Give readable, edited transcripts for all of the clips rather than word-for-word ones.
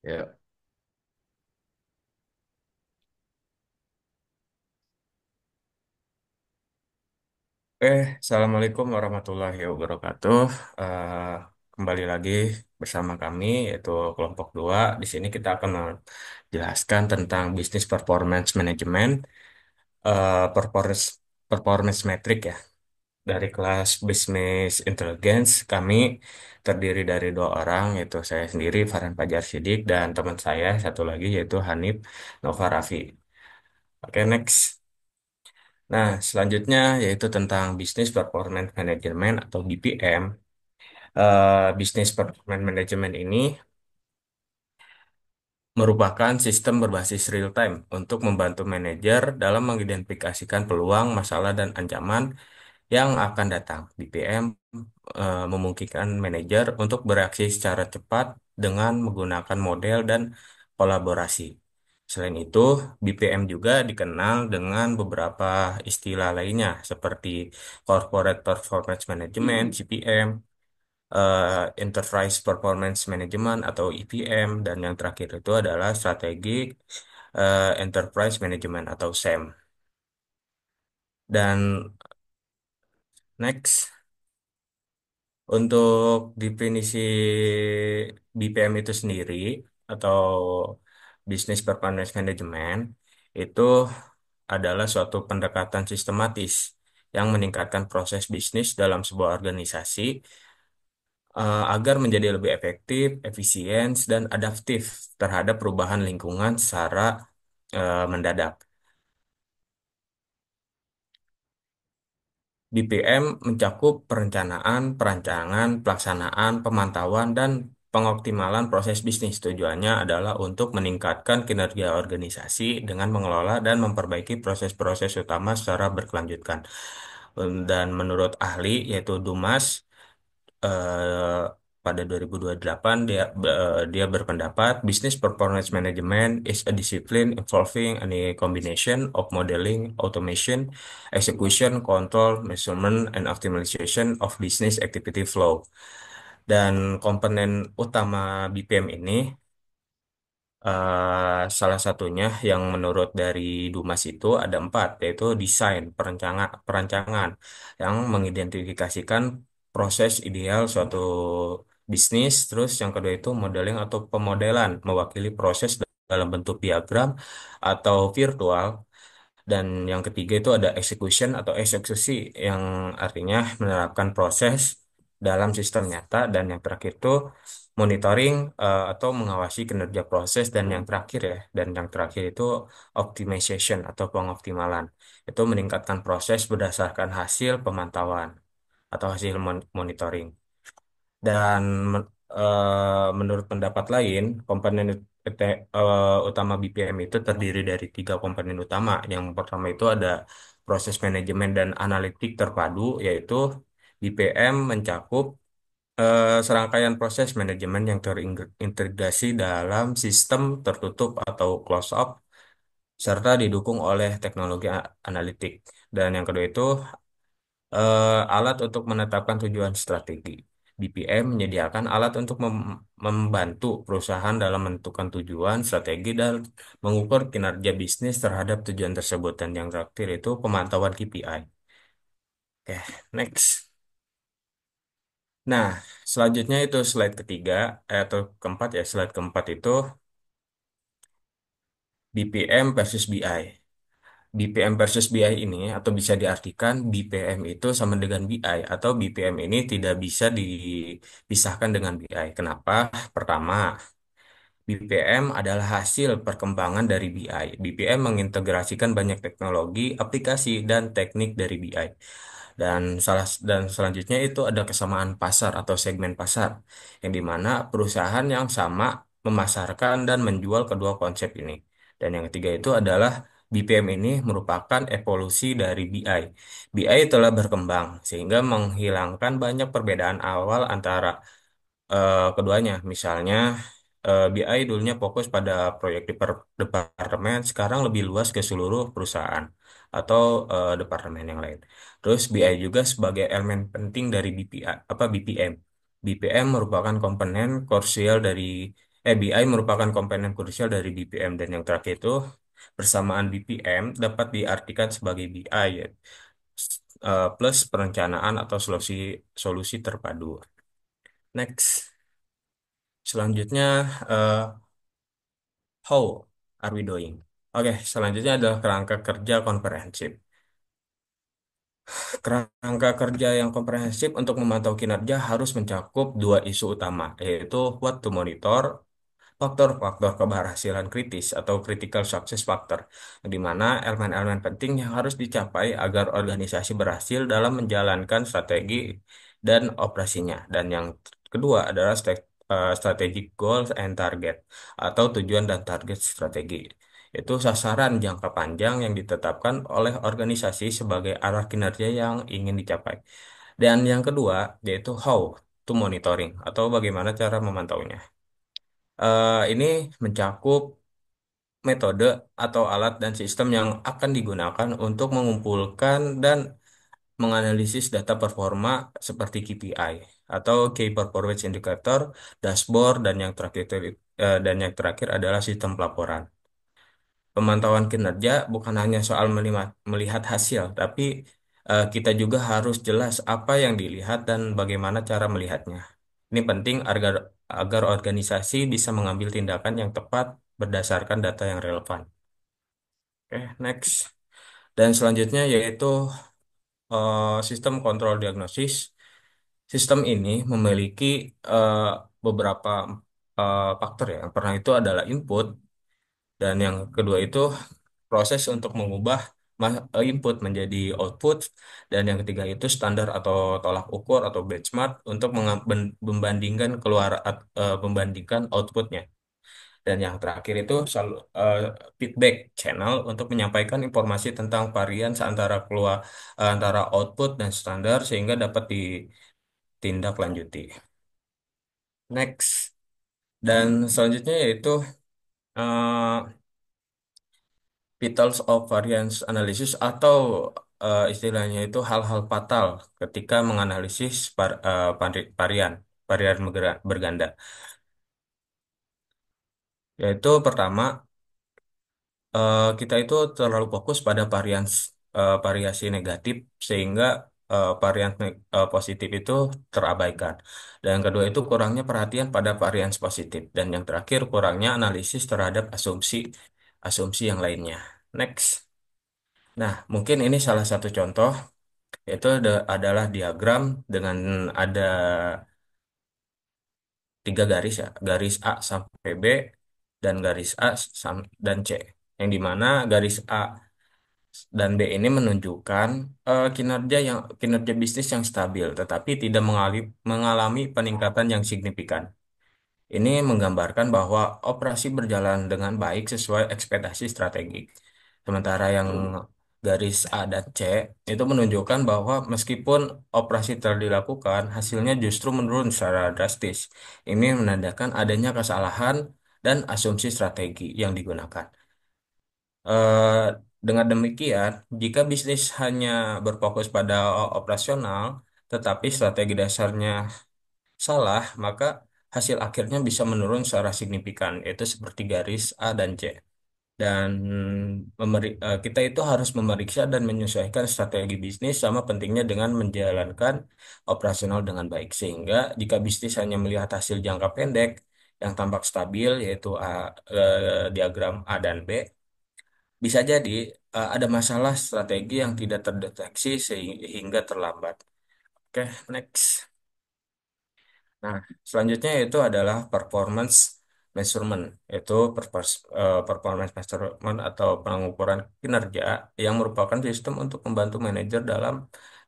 Ya. Assalamualaikum warahmatullahi wabarakatuh. Eh, Kembali lagi bersama kami, yaitu kelompok 2. Di sini kita akan menjelaskan tentang bisnis performance management, performance performance metric ya. Dari kelas Business Intelligence, kami terdiri dari 2 orang, yaitu saya sendiri, Farhan Fajar Sidik, dan teman saya satu lagi, yaitu Hanif Nova Rafi. Oke, next. Nah, selanjutnya yaitu tentang Business Performance Management atau BPM. Business Performance Management ini merupakan sistem berbasis real time untuk membantu manajer dalam mengidentifikasikan peluang, masalah, dan ancaman yang akan datang. BPM memungkinkan manajer untuk bereaksi secara cepat dengan menggunakan model dan kolaborasi. Selain itu, BPM juga dikenal dengan beberapa istilah lainnya seperti Corporate Performance Management, CPM, Enterprise Performance Management atau EPM, dan yang terakhir itu adalah Strategic Enterprise Management atau SEM. Dan next, untuk definisi BPM itu sendiri atau Business Performance Management itu adalah suatu pendekatan sistematis yang meningkatkan proses bisnis dalam sebuah organisasi agar menjadi lebih efektif, efisien, dan adaptif terhadap perubahan lingkungan secara mendadak. BPM mencakup perencanaan, perancangan, pelaksanaan, pemantauan, dan pengoptimalan proses bisnis. Tujuannya adalah untuk meningkatkan kinerja organisasi dengan mengelola dan memperbaiki proses-proses utama secara berkelanjutan. Dan menurut ahli, yaitu Dumas, eh, pada 2028 dia berpendapat business performance management is a discipline involving any combination of modeling, automation, execution, control, measurement, and optimization of business activity flow. Dan komponen utama BPM ini salah satunya yang menurut dari Dumas itu ada 4, yaitu desain, perancangan yang mengidentifikasikan proses ideal suatu bisnis. Terus yang kedua itu modeling atau pemodelan, mewakili proses dalam bentuk diagram atau virtual. Dan yang ketiga itu ada execution atau eksekusi yang artinya menerapkan proses dalam sistem nyata. Dan yang terakhir itu monitoring atau mengawasi kinerja proses. Dan yang terakhir ya, dan yang terakhir itu optimization atau pengoptimalan. Itu meningkatkan proses berdasarkan hasil pemantauan atau hasil monitoring. Dan menurut pendapat lain, komponen utama BPM itu terdiri dari 3 komponen utama. Yang pertama itu ada proses manajemen dan analitik terpadu, yaitu BPM mencakup serangkaian proses manajemen yang terintegrasi dalam sistem tertutup atau closed up, serta didukung oleh teknologi analitik. Dan yang kedua itu alat untuk menetapkan tujuan strategi. BPM menyediakan alat untuk membantu perusahaan dalam menentukan tujuan strategi dan mengukur kinerja bisnis terhadap tujuan tersebut. Dan yang terakhir itu pemantauan KPI. Oke, next. Nah, selanjutnya itu slide ketiga, atau keempat ya, slide keempat itu BPM versus BI. BPM versus BI ini atau bisa diartikan BPM itu sama dengan BI atau BPM ini tidak bisa dipisahkan dengan BI. Kenapa? Pertama, BPM adalah hasil perkembangan dari BI. BPM mengintegrasikan banyak teknologi, aplikasi, dan teknik dari BI. Dan selanjutnya itu ada kesamaan pasar atau segmen pasar, yang dimana perusahaan yang sama memasarkan dan menjual kedua konsep ini. Dan yang ketiga itu adalah BPM ini merupakan evolusi dari BI. BI telah berkembang sehingga menghilangkan banyak perbedaan awal antara keduanya. Misalnya BI dulunya fokus pada proyek di departemen, sekarang lebih luas ke seluruh perusahaan atau departemen yang lain. Terus BI juga sebagai elemen penting dari BPM. BPM merupakan komponen krusial dari BI merupakan komponen krusial dari BPM dan yang terakhir itu persamaan BPM dapat diartikan sebagai BI ya, plus perencanaan atau solusi solusi terpadu. Next, selanjutnya eh, how are we doing? Oke, selanjutnya adalah kerangka kerja komprehensif. Kerangka kerja yang komprehensif untuk memantau kinerja harus mencakup dua isu utama, yaitu what to monitor, faktor-faktor keberhasilan kritis atau critical success factor, di mana elemen-elemen penting yang harus dicapai agar organisasi berhasil dalam menjalankan strategi dan operasinya. Dan yang kedua adalah strategic goals and target atau tujuan dan target strategi. Itu sasaran jangka panjang yang ditetapkan oleh organisasi sebagai arah kinerja yang ingin dicapai. Dan yang kedua yaitu how to monitoring atau bagaimana cara memantaunya. Ini mencakup metode atau alat dan sistem yang akan digunakan untuk mengumpulkan dan menganalisis data performa seperti KPI atau Key Performance Indicator, dashboard, dan yang terakhir adalah sistem pelaporan. Pemantauan kinerja bukan hanya soal melihat hasil, tapi kita juga harus jelas apa yang dilihat dan bagaimana cara melihatnya. Ini penting agar organisasi bisa mengambil tindakan yang tepat berdasarkan data yang relevan. Oke, next. Dan selanjutnya yaitu sistem kontrol diagnosis. Sistem ini memiliki eh, beberapa faktor ya. Yang pertama itu adalah input, dan yang kedua itu proses untuk mengubah input menjadi output, dan yang ketiga itu standar atau tolak ukur atau benchmark untuk membandingkan outputnya, dan yang terakhir itu feedback channel untuk menyampaikan informasi tentang varians antara output dan standar sehingga dapat ditindaklanjuti. Next, dan selanjutnya yaitu uh, Petals of Variance Analysis atau istilahnya itu hal-hal fatal ketika menganalisis varian berganda. Yaitu pertama, kita itu terlalu fokus pada variasi negatif sehingga positif itu terabaikan. Dan yang kedua itu kurangnya perhatian pada varians positif. Dan yang terakhir kurangnya analisis terhadap asumsi yang lainnya. Next. Nah, mungkin ini salah satu contoh, yaitu adalah diagram dengan ada tiga garis ya, garis A sampai B dan garis dan C. Yang dimana garis A dan B ini menunjukkan kinerja bisnis yang stabil, tetapi tidak mengalami peningkatan yang signifikan. Ini menggambarkan bahwa operasi berjalan dengan baik sesuai ekspektasi strategik. Sementara yang garis A dan C itu menunjukkan bahwa meskipun operasi telah dilakukan, hasilnya justru menurun secara drastis. Ini menandakan adanya kesalahan dan asumsi strategi yang digunakan. Eh, dengan demikian, jika bisnis hanya berfokus pada operasional, tetapi strategi dasarnya salah, maka hasil akhirnya bisa menurun secara signifikan, yaitu seperti garis A dan C. Dan kita itu harus memeriksa dan menyesuaikan strategi bisnis sama pentingnya dengan menjalankan operasional dengan baik. Sehingga jika bisnis hanya melihat hasil jangka pendek yang tampak stabil, yaitu diagram A dan B, bisa jadi ada masalah strategi yang tidak terdeteksi sehingga terlambat. Oke, next. Nah, selanjutnya itu adalah performance measurement, yaitu performance measurement atau pengukuran kinerja yang merupakan sistem untuk membantu manajer dalam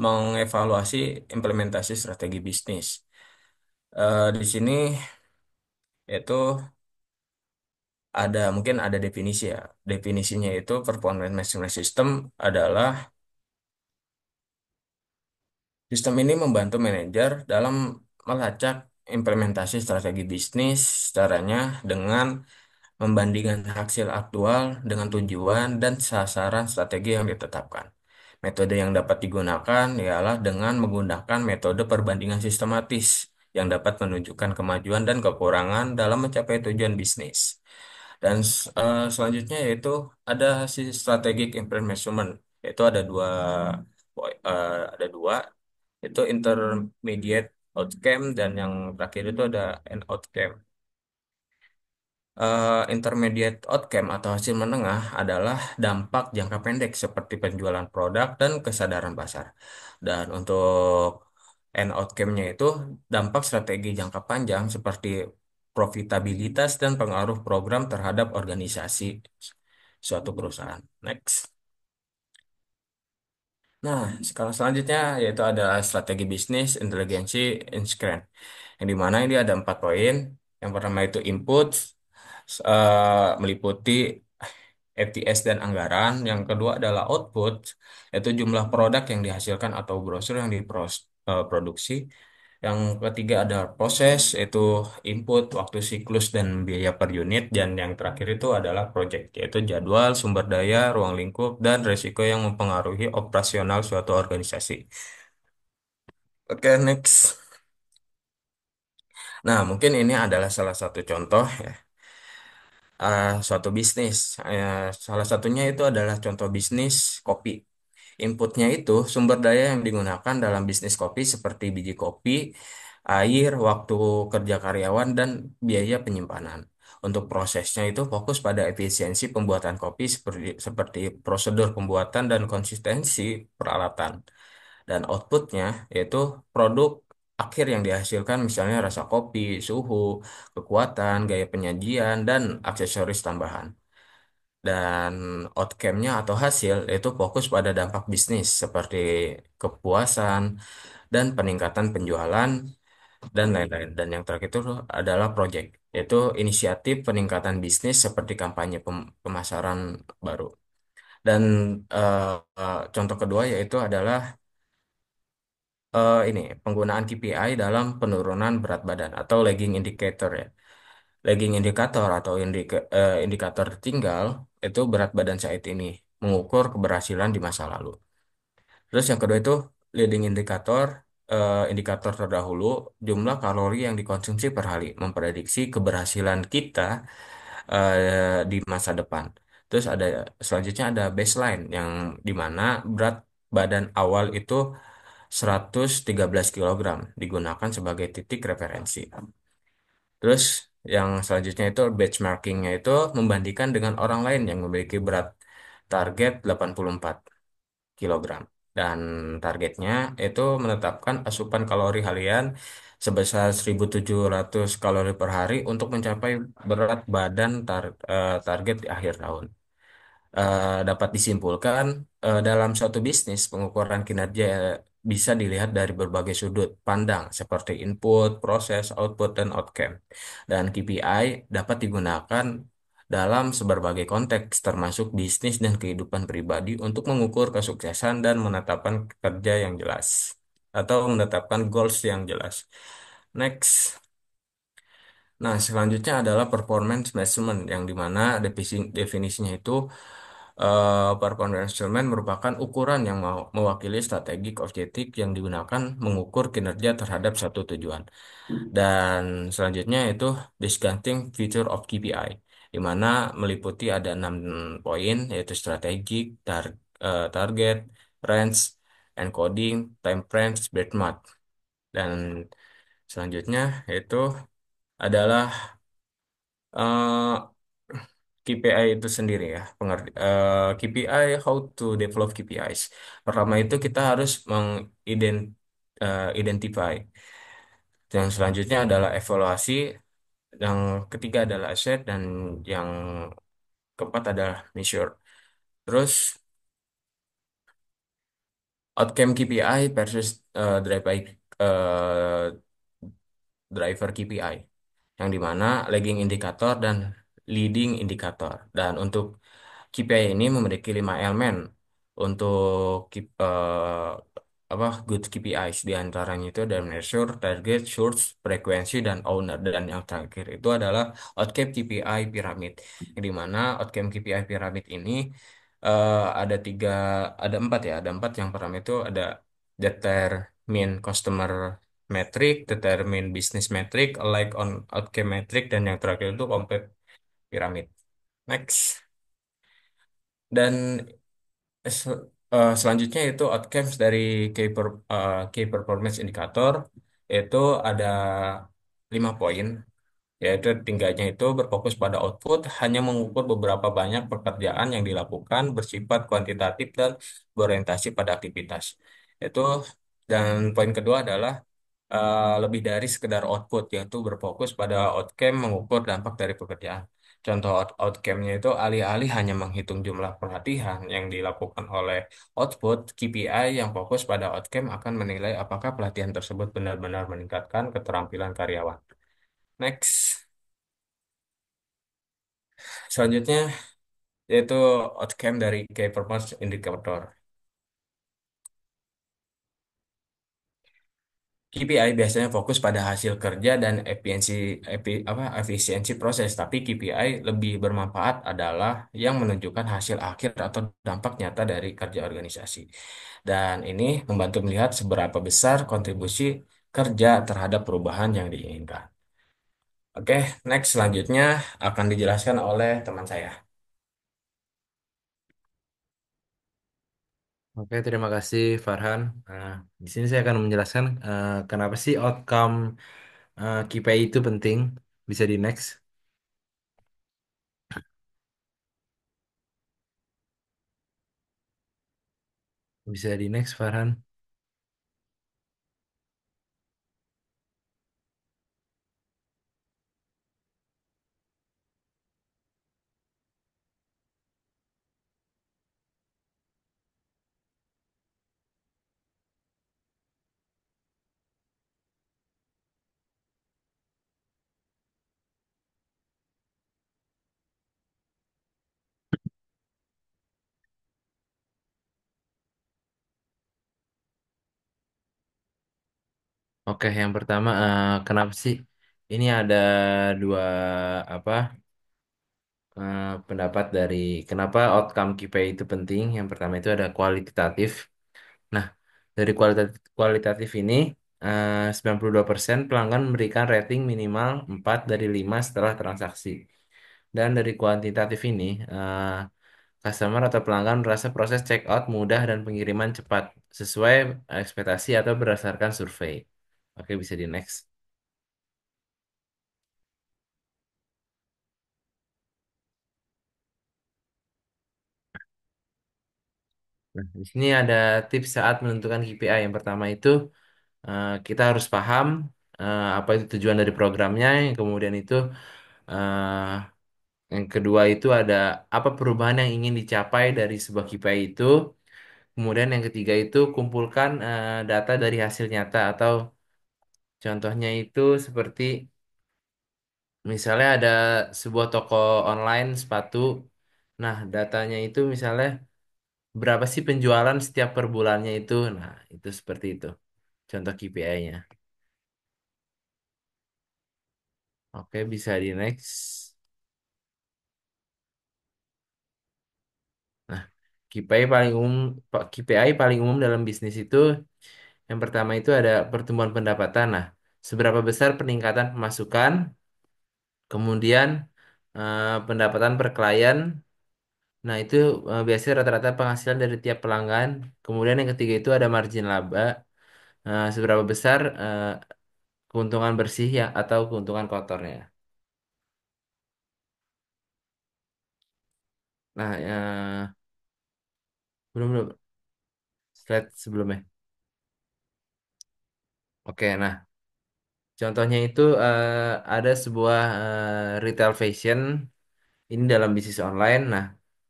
mengevaluasi implementasi strategi bisnis. Di sini itu mungkin ada definisi ya. Definisinya itu performance measurement system adalah sistem ini membantu manajer dalam melacak implementasi strategi bisnis. Caranya dengan membandingkan hasil aktual dengan tujuan dan sasaran strategi yang ditetapkan. Metode yang dapat digunakan ialah dengan menggunakan metode perbandingan sistematis, yang dapat menunjukkan kemajuan dan kekurangan dalam mencapai tujuan bisnis. Dan selanjutnya yaitu ada si strategic impact measurement, yaitu ada dua, itu intermediate outcome dan yang terakhir itu ada end outcome. Intermediate outcome atau hasil menengah adalah dampak jangka pendek seperti penjualan produk dan kesadaran pasar. Dan untuk end outcome-nya itu dampak strategi jangka panjang seperti profitabilitas dan pengaruh program terhadap organisasi suatu perusahaan. Next. Nah, skala selanjutnya yaitu adalah strategi bisnis inteligensi Inskren, yang dimana ini ada 4 poin. Yang pertama itu input, meliputi FTS dan anggaran. Yang kedua adalah output, yaitu jumlah produk yang dihasilkan atau brosur yang diproduksi. Yang ketiga ada proses, yaitu input, waktu siklus, dan biaya per unit. Dan yang terakhir itu adalah project, yaitu jadwal, sumber daya, ruang lingkup, dan resiko yang mempengaruhi operasional suatu organisasi. Oke, next. Nah, mungkin ini adalah salah satu contoh ya, suatu bisnis. Salah satunya itu adalah contoh bisnis kopi. Inputnya itu sumber daya yang digunakan dalam bisnis kopi seperti biji kopi, air, waktu kerja karyawan, dan biaya penyimpanan. Untuk prosesnya itu fokus pada efisiensi pembuatan kopi seperti prosedur pembuatan dan konsistensi peralatan. Dan outputnya yaitu produk akhir yang dihasilkan misalnya rasa kopi, suhu, kekuatan, gaya penyajian, dan aksesoris tambahan. Dan outcome-nya atau hasil itu fokus pada dampak bisnis seperti kepuasan dan peningkatan penjualan dan lain-lain. Dan yang terakhir itu adalah project, yaitu inisiatif peningkatan bisnis seperti kampanye pemasaran baru. Dan contoh kedua yaitu adalah ini penggunaan KPI dalam penurunan berat badan atau lagging indicator ya. Lagging indikator atau indikator tertinggal itu berat badan saat ini, mengukur keberhasilan di masa lalu. Terus yang kedua itu leading indikator, indikator terdahulu, jumlah kalori yang dikonsumsi per hari, memprediksi keberhasilan kita di masa depan. Terus selanjutnya ada baseline yang dimana berat badan awal itu 113 kilogram digunakan sebagai titik referensi. Terus yang selanjutnya itu benchmarkingnya itu membandingkan dengan orang lain yang memiliki berat target 84 kilogram. Dan targetnya itu menetapkan asupan kalori harian sebesar 1.700 kalori per hari untuk mencapai berat badan target di akhir tahun. Dapat disimpulkan, dalam suatu bisnis pengukuran kinerja bisa dilihat dari berbagai sudut pandang seperti input, proses, output, dan outcome. Dan KPI dapat digunakan dalam berbagai konteks termasuk bisnis dan kehidupan pribadi untuk mengukur kesuksesan dan menetapkan kerja yang jelas atau menetapkan goals yang jelas. Next. Nah, selanjutnya adalah performance measurement yang dimana definisinya itu performance measurement merupakan ukuran yang mewakili strategik objektif yang digunakan mengukur kinerja terhadap satu tujuan. Dan selanjutnya itu discounting feature of KPI, di mana meliputi ada 6 poin yaitu strategik, target, range, encoding, time frames, benchmark. Dan selanjutnya itu adalah KPI itu sendiri ya, KPI, how to develop KPIs. Pertama itu kita harus mengidentify. Yang selanjutnya adalah evaluasi, yang ketiga adalah asset, dan yang keempat adalah measure. Terus outcome KPI versus eh, driver KPI, yang dimana lagging indikator dan leading indikator. Dan untuk KPI ini memiliki 5 elemen untuk good KPIs, di antaranya itu ada measure, target, source, frekuensi, dan owner. Dan yang terakhir itu adalah outcome KPI piramid, yang dimana outcome KPI piramid ini ada ada empat ya, ada empat. Yang pertama itu ada determine customer metric, determine business metric, like on outcome metric, dan yang terakhir itu complete pyramid. Next. Dan selanjutnya itu outcomes dari key performance indicator, yaitu ada 5 poin, yaitu tingkatnya itu berfokus pada output, hanya mengukur beberapa banyak pekerjaan yang dilakukan, bersifat kuantitatif dan berorientasi pada aktivitas. Itu dan poin kedua adalah lebih dari sekedar output, yaitu berfokus pada outcome, mengukur dampak dari pekerjaan. Contoh outcome-nya itu alih-alih hanya menghitung jumlah pelatihan yang dilakukan oleh output, KPI yang fokus pada outcome akan menilai apakah pelatihan tersebut benar-benar meningkatkan keterampilan karyawan. Next. Selanjutnya yaitu outcome dari Key Performance Indicator. KPI biasanya fokus pada hasil kerja dan efisiensi proses, tapi KPI lebih bermanfaat adalah yang menunjukkan hasil akhir atau dampak nyata dari kerja organisasi. Dan ini membantu melihat seberapa besar kontribusi kerja terhadap perubahan yang diinginkan. Oke, next selanjutnya akan dijelaskan oleh teman saya. Oke, terima kasih Farhan. Nah, di sini saya akan menjelaskan kenapa sih outcome KPI itu penting. Bisa di next. Bisa di next Farhan. Oke, yang pertama kenapa sih ini ada dua apa pendapat dari kenapa outcome KPI itu penting. Yang pertama itu ada kualitatif. Nah, dari kualitatif ini 92% pelanggan memberikan rating minimal 4 dari 5 setelah transaksi. Dan dari kuantitatif ini, customer atau pelanggan merasa proses check out mudah dan pengiriman cepat, sesuai ekspektasi atau berdasarkan survei. Oke, bisa di next. Nah, di sini ada tips saat menentukan KPI. Yang pertama itu, kita harus paham apa itu tujuan dari programnya. Yang kemudian itu, eh, yang kedua itu ada apa perubahan yang ingin dicapai dari sebuah KPI itu. Kemudian yang ketiga itu kumpulkan data dari hasil nyata atau contohnya itu seperti misalnya ada sebuah toko online sepatu. Nah, datanya itu misalnya berapa sih penjualan setiap per bulannya itu. Nah, itu seperti itu. Contoh KPI-nya. Oke, bisa di next. Nah, KPI paling umum KPI paling umum dalam bisnis itu yang pertama itu ada pertumbuhan pendapatan. Nah, seberapa besar peningkatan pemasukan, kemudian pendapatan per klien. Nah, itu biasanya rata-rata penghasilan dari tiap pelanggan. Kemudian yang ketiga itu ada margin laba. Seberapa besar keuntungan bersih ya atau keuntungan kotornya. Nah, belum belum slide sebelumnya. Oke, nah contohnya itu ada sebuah retail fashion ini dalam bisnis online. Nah,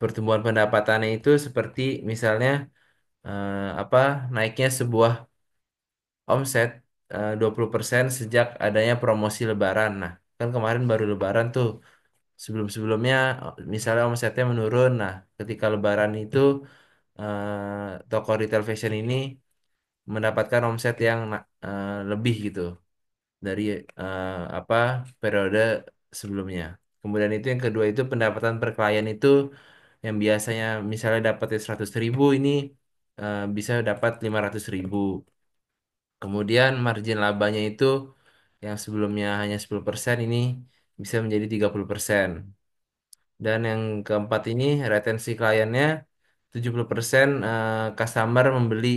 pertumbuhan pendapatannya itu seperti misalnya apa naiknya sebuah omset 20% sejak adanya promosi Lebaran. Nah, kan kemarin baru Lebaran tuh. Sebelum-sebelumnya misalnya omsetnya menurun. Nah, ketika Lebaran itu toko retail fashion ini mendapatkan omset yang lebih gitu dari apa periode sebelumnya. Kemudian itu yang kedua itu pendapatan per klien itu yang biasanya misalnya dapatnya 100.000 ini bisa dapat 500.000. Kemudian margin labanya itu yang sebelumnya hanya 10% ini bisa menjadi 30%. Dan yang keempat ini retensi kliennya 70% customer membeli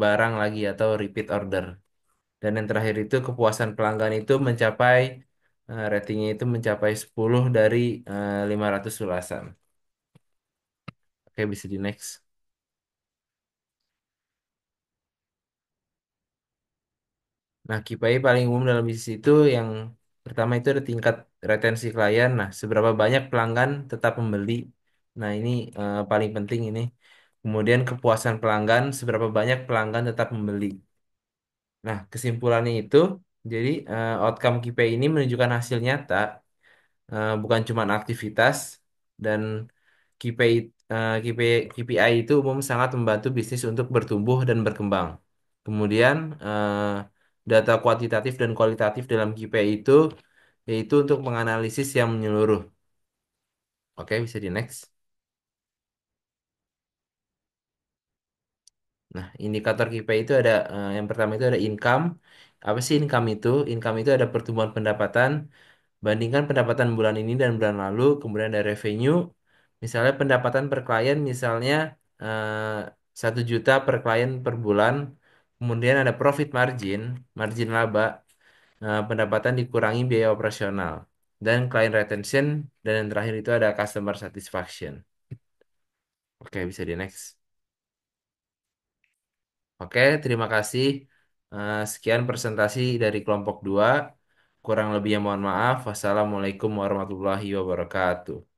barang lagi atau repeat order. Dan yang terakhir itu kepuasan pelanggan itu mencapai ratingnya itu mencapai 10 dari 500 ulasan. Oke, bisa di next. Nah, KPI paling umum dalam bisnis itu yang pertama itu ada tingkat retensi klien. Nah, seberapa banyak pelanggan tetap membeli. Nah, ini paling penting ini. Kemudian kepuasan pelanggan, seberapa banyak pelanggan tetap membeli. Nah, kesimpulannya itu, jadi outcome KPI ini menunjukkan hasil nyata, bukan cuma aktivitas, dan KPI, KPI itu umum sangat membantu bisnis untuk bertumbuh dan berkembang. Kemudian, data kuantitatif dan kualitatif dalam KPI itu, yaitu untuk menganalisis yang menyeluruh. Oke, bisa di next. Nah, indikator KPI itu ada, yang pertama itu ada income. Apa sih income itu? Income itu ada pertumbuhan pendapatan. Bandingkan pendapatan bulan ini dan bulan lalu, kemudian ada revenue. Misalnya pendapatan per klien, misalnya 1 juta per klien per bulan. Kemudian ada profit margin, margin laba, pendapatan dikurangi biaya operasional. Dan client retention, dan yang terakhir itu ada customer satisfaction. Oke, bisa di next. Oke, terima kasih. Sekian presentasi dari kelompok 2. Kurang lebihnya mohon maaf. Wassalamualaikum warahmatullahi wabarakatuh.